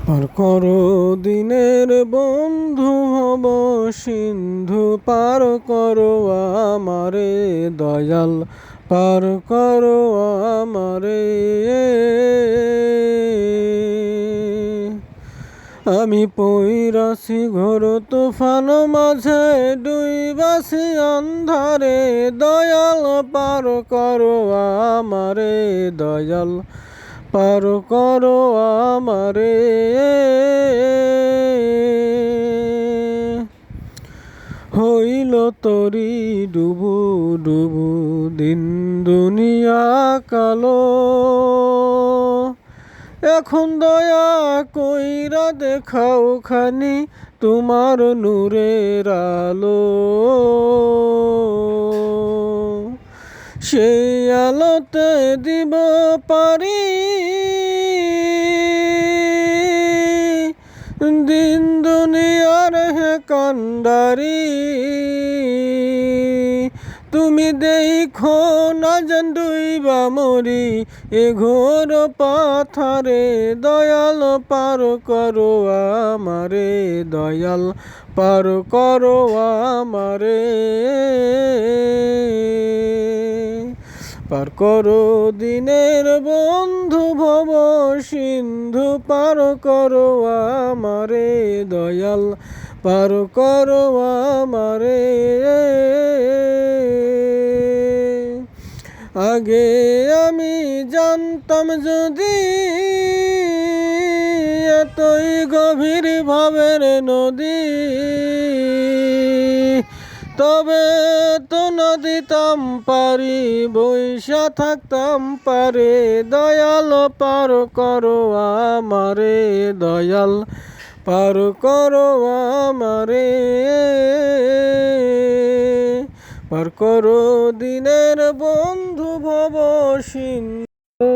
পার করো দিনের বন্ধু হব সিন্ধু, পার করো আমারে দয়াল, পার করো আমারে। আমি পইরাছি ঘোর তুফান মাঝে, ডুইবাছি অন্ধারে, দয়াল পার করো আমারে দয়াল, পার করো আমারে। হইল তরি ডুবু ডুবু, দিন দুনিয়া কালো, এখন দয়া কইরা দেখাও খানি তোমার নূরের আলো। সেই আলোতে দিব পারি দিন দুনিয়ার হে কান্ডারি। তুমি দেখো না যেন ডুইবা মরি এ ঘোর পাথারে, দয়াল পার করো আমারে দয়াল, পার করো আমারে। পার করো দিনের বন্ধু ভব সিন্ধু, পার করো আমারে দয়াল, পার করো আমারে। আগে আমি জানতাম যদি এতই গভীর ভাবের নদী, তবে তো না দিতাম পারি, বইসা থাকতাম পারে, দয়াল পার করো আমারে দয়াল, পার করো আমারে। পার করো দিনের বন্ধু ভব সিন্ধু।